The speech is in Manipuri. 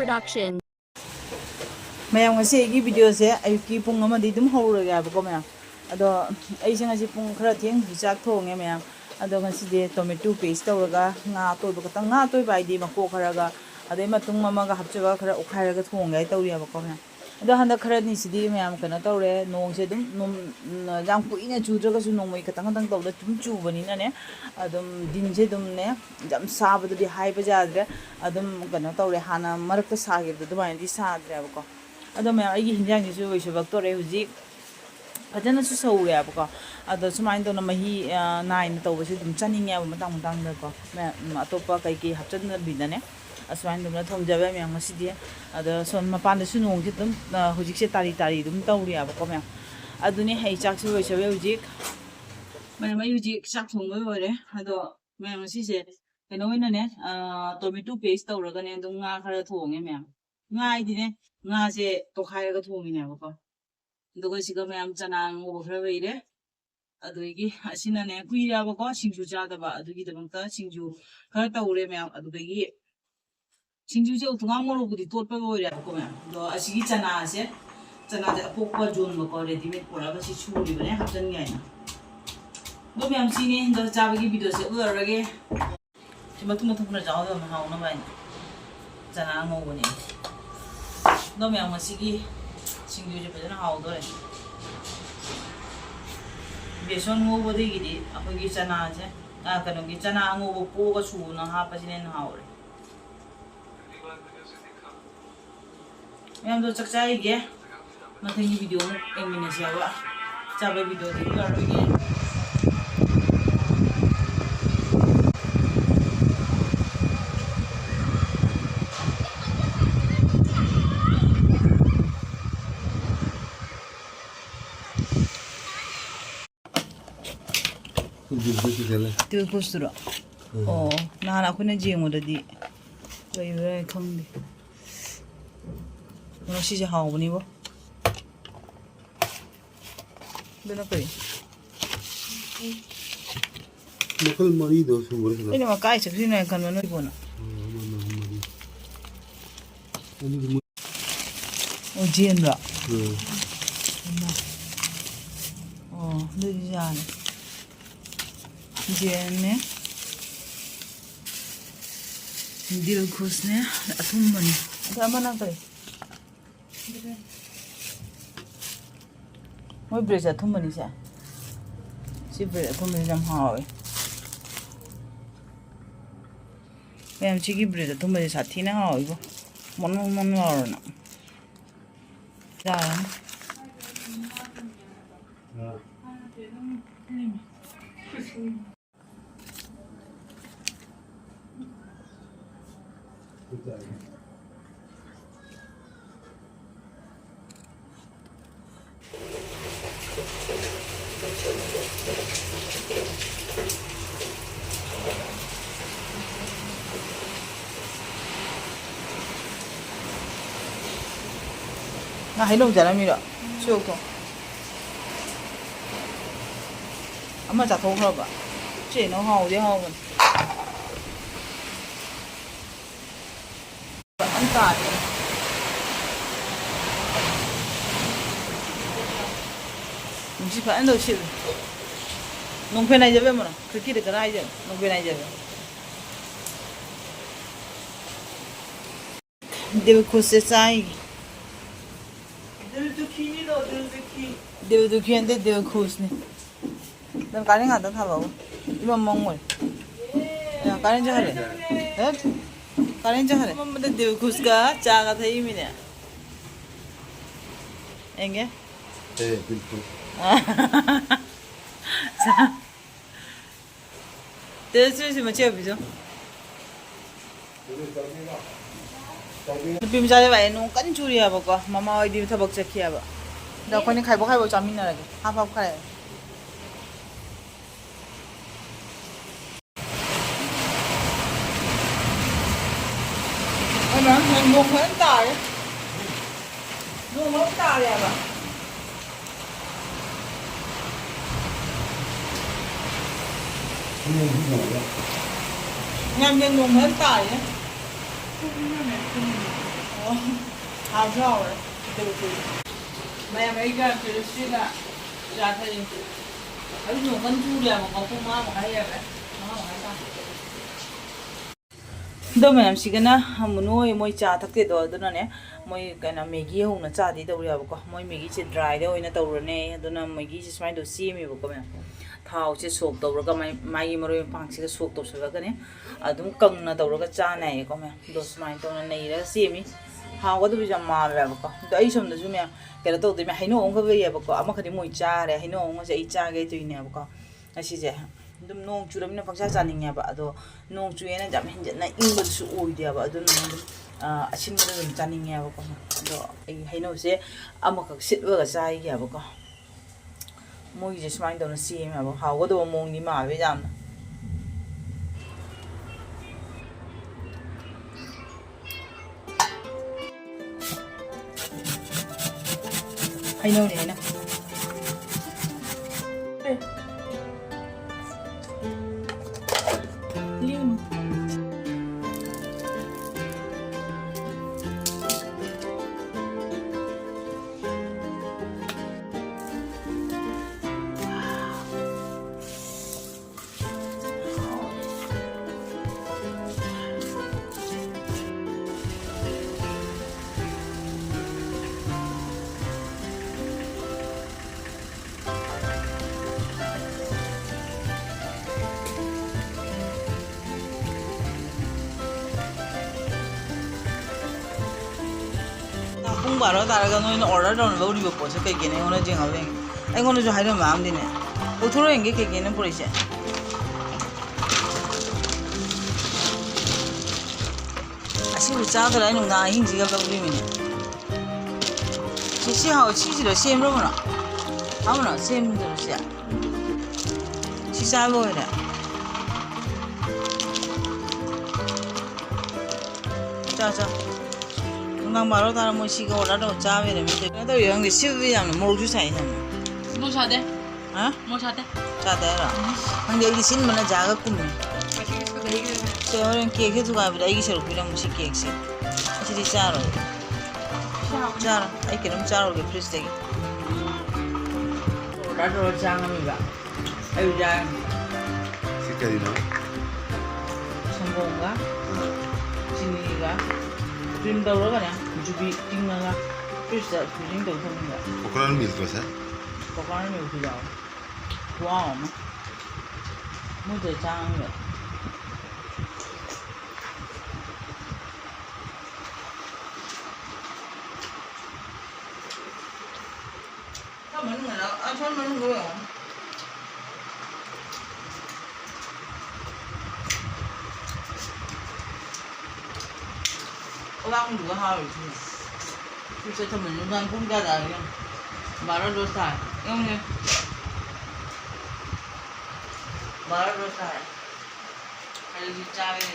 production. Mayam ngasi igi video se ayuki pung amadi dum hawraga yabako mayam ado aise ngasi pung khara theng chak thonge mayam ado ngasi de tomato paste tawraga nga toiba katang nga toiba idi mako kharaga ade matung mamaga hapchaga khara ukhairaga thongai tawri yabako mayam ado handa khara ni sidi mayam kana tawre nong se dum nom jam kuina chudraga su nongmai katang katang tawda tum chubani na ne adum din se dum ne jam sabadu di haiba jadre adum kana tawre hana marakta sage du dumai di sadre yabako ado मैं आई हिंजांग जिसु वैसे वक्त तो रहे हुजी फजन सु सौरे आपको अदो सुमाइन तो न मही नाइन तो वैसे तुम चनिंग है मतंग मतंग दको मैं अतोपा कई की हफ्चन बिनने असुमाइन तुम थोम जाबे मैं ngasi di अदो सोन मपान सु नोंग से तुम हुजिक से तारी तारी तुम तौरी आपको मैं अदुनी हई चाक सु वैसे हुजिक मैं हुजिक चाक थोंग वरे अदो मैं ngasi से कनो ने टोमेटो पेस्ट तौरगने दुम nga खरा थोंगे मैं nga इदिने nga se tokhairaga thongine abako duga siga mayam chana ngo khra beire adugi asina ne kuira abako singju jada ba adugi dabangta singju khara tawre mayam adugi singju je utunga moro budi totpa boire abako mayam do asigi chana je apokpa jon ba ko ready made pora ba si churi bane hapjan ngai na do mayam sini do chabagi video se urage timatu matu pura jaw da ma hauna ba chana ngo bone 너 명 마시기 친구들 배는 하우더래 बेसन ngo bodi gidi akogi chana je kano gi chana ngo bo po ga su na ha pa jine na haure yam do chakchai ge mathengi video mo engmine sia ba chabe video di kar ge 또 보스라. 나 아쿠네 지용어디. 왜 컴디. 오늘 시제 하오니 뭐. 내가 그래. local money do so bore ini ma kai se sine kan mano ibona. O jienra. Ndi jane. Jene dil khusne athum mani ama na kare moi bread athum mani sa si bread athum mani jam hawe em chigi bread athum mani sa thina hawe bo mon na da 나 해놓은 사람이라 수육통 엄마 자 통화봐这能好我就好问很大的你是反正都去了农片来这边么了可记得跟他一样农片来这边devo cose sai devo duki ande devo cose 난 가랭 하다 타봐. 이만 먹물. 야 가랭 저 하래. 에? 가랭 저 하래. 엄마한테 되고 구스가 자가 다 이미네. 엥게? 네, bilkul. 자. 대수지 뭐 제가 비죠. 비 자제 봐야 농 깐줄이야 버거. 마마 어디 타박 잡기야 봐. 나 거기 갈복 잠이나라게. 합합 가래. Nó hết tải nó hết tải đẹp ạ Ngâm nhân nồng hết tải ấy 하우스 하우스 매매가 그릇이가 자세히 아주 농간 줄이야 뭐 고구마 뭐 해야 돼. ꯗꯣ ꯃꯌꯥꯝꯁꯤꯒꯅ ꯃꯣꯏ ꯃꯣꯏ ꯆꯥ ꯊꯛꯇꯦꯗꯣ ꯑꯗꯨꯅꯅꯦ ꯃꯣꯏ ꯀꯩꯅꯣ ꯃꯦꯒꯤ ꯍꯧꯅ ꯆꯥꯗꯤ ꯇꯧꯔꯦꯕꯀꯣ ꯃꯣꯏ ꯃꯦꯒꯤꯁꯦ ꯗ꯭ꯔꯥꯏꯗ ꯑꯣꯏꯅ ꯇꯧꯔꯅꯦ ꯑꯗꯨꯅ ꯃꯦꯒꯤꯁꯦ ꯁꯨꯃꯥꯏꯅ ꯇꯧ ꯁꯦꯝꯃꯦꯕꯀꯣ ꯃꯌꯥꯝ ꯊꯥꯎꯁꯦ ꯁꯣꯛ ꯇꯧꯔꯒ ꯃꯥꯒꯤ ꯃꯔꯣꯏ ꯃꯄꯥꯡꯁꯤꯒ ꯁꯣꯛ ꯇꯧꯁꯜꯂꯒꯅꯦ ꯑꯗꯨꯝ ꯀꯪꯅ ꯇꯧꯔꯒ ꯆꯥꯅꯩꯌꯦꯀꯣ ꯃꯌꯥꯝ ꯑꯗꯣ ꯁꯨꯃꯥꯏꯅ ꯇꯧꯅ ꯅꯩꯔꯒ ꯁꯦꯝꯃꯤ ꯍꯥꯎꯒꯗꯕꯁꯨ ꯌꯥꯝ ꯃꯥꯜꯂꯦꯕꯀꯣ ꯑꯗꯣ ꯑꯩ ꯁꯣꯝꯗꯁꯨ ꯃꯌꯥꯝ ꯀꯩꯅꯣ ꯇꯧꯗꯣꯏꯅꯦ ꯍꯩꯅꯧ ꯑꯃꯈꯛ ꯂꯩꯌꯦꯕꯀꯣ ꯑꯃꯈꯛꯇꯤ ꯃꯣꯏ ꯆꯥꯔꯦ ꯍꯩꯅꯧ ꯑꯃꯒꯁꯦ ꯑꯩ ꯆꯥꯒꯦ ꯇꯧꯔꯤꯅꯦꯕꯀꯣ ꯉꯁꯤꯁꯦ ꯑꯗꯨꯝ ꯅꯣꯡ ꯆꯨꯔꯕꯅꯤꯅ ꯄꯪꯆꯥ ꯆꯥꯅꯤꯡꯉꯦꯕ ꯑꯗꯣ ꯅꯣꯡ ꯆꯨꯌꯦꯅ ꯌꯥꯝ ꯍꯦꯟꯖꯟꯅ ꯏꯪꯕꯗꯨꯁꯨ ꯑꯣꯏꯗꯦꯕ ꯑꯗꯨꯅ ꯑꯗꯨꯝ ꯑꯁꯤꯟꯕꯗ ꯑꯗꯨꯝ ꯆꯥꯅꯤꯡꯉꯦꯕꯀꯣ ꯑꯗꯣ ꯑꯩ ꯍꯩꯅꯧꯁꯦ ꯑꯃꯈꯛ ꯁꯤꯠꯂꯒ ꯆꯥꯏꯒꯦꯕꯀꯣ ꯃꯣꯏꯒꯤꯁꯦ ꯁꯨꯃꯥꯏꯅ ꯇꯧꯅ ꯁꯦꯝꯃꯦꯕ ꯍꯥꯎꯒꯗꯕ ꯃꯑꯣꯡꯗꯤ ꯃꯥꯜꯂꯦ ꯌꯥꯝꯅ heinau니 하이나 lim ꯄꯨꯡ ꯕꯥꯔꯣ ꯇꯥꯔꯒ ꯅꯣꯏꯅ ꯑꯣꯔꯗꯔ ꯇꯧꯅ ꯂꯧꯔꯤꯕ ꯄꯣꯠꯁꯦ ꯀꯩꯀꯩꯅꯣ ꯑꯩꯉꯣꯟꯗ ꯌꯦꯡꯍꯜꯂꯦ ꯑꯩꯉꯣꯟꯗꯁꯨ ꯍꯥꯏꯔꯝꯕ ꯑꯃꯗꯤꯅꯦ ꯎꯊꯣꯔꯛ ꯌꯦꯡꯒꯦ ꯀꯩꯀꯩꯅꯣ ꯄꯨꯔꯛꯏꯁꯦ ꯑꯁꯤꯕꯨ ꯆꯥꯗ꯭ꯔꯥ ꯑꯩ ꯅꯨꯡꯗꯥꯡ ꯑꯍꯤꯡꯁꯤꯒ ꯂꯧꯔꯤꯃꯤꯅꯦ ꯁꯤ ꯍꯥꯎ ꯁꯤꯁꯤꯔꯣ ꯁꯦꯝꯕ꯭ꯔꯕꯅꯣ ꯍꯥꯎꯅ ꯁꯦꯝꯗ꯭ꯔꯣ ꯁꯤ ꯆꯥ ꯂꯣꯏꯔꯦ ꯆꯥ ꯅꯨꯡꯗꯥꯡ ꯕꯥꯔꯣ ꯇꯥꯔ ꯃꯣꯏ ꯁꯤꯒ ꯑꯣꯔꯗꯔ ꯇꯧꯔ ꯆꯥꯕꯤꯔꯃꯤ ꯀꯩꯅꯣ ꯇꯧꯔꯤ ꯈꯪꯗꯦ ꯁꯤꯕꯨꯗꯤ ꯌꯥꯝꯅ ꯃꯣꯔꯣꯛꯁꯨ ꯁꯥꯏ ꯌꯥꯝꯅ 뭐 사대? ꯍꯥ 뭐 사대? ꯆꯥꯗꯦ ꯍꯥꯏꯔꯣ ꯈꯪꯗꯦ ꯑꯩꯗꯤ ꯁꯤꯟꯕꯅ ꯖꯥꯒ ꯀꯨꯝꯃꯤ ꯁꯤ ꯍꯣꯔꯦꯟ ꯀꯦꯛꯁꯦ ꯊꯨꯒꯥꯏꯕꯗ ꯑꯩꯒꯤ ꯁꯔꯨꯛ ꯄꯤꯔꯝꯃꯨ ꯁꯤ ꯀꯦꯛꯁꯦ ꯁꯤꯗꯤ ꯆꯥꯔꯣꯏ ꯆꯥꯔꯣ ꯑꯩ ꯀꯩꯅꯣꯝ ꯆꯥꯔꯨꯒꯦ ꯐ꯭ꯔꯤꯖꯇꯒꯤ ꯑꯣꯔꯗꯔ ꯇꯧꯔ ꯆꯥꯉꯝꯃꯤꯕ ꯑꯩ ꯆꯥꯔꯅꯤ 색깔이나? 성공가 진이가 찜 떠오르가냐 주비 띵나가 프리스다 주징 떠오르는가 포크라는 밀도사? 거기는 여기 자 와우 뭐지 장면 다 먹는 거야 잘 먹는 거야 Orang juga harus. Bisa temen pun gak ada yang baru dosa. Yang ni baru dosa. Kalau dicari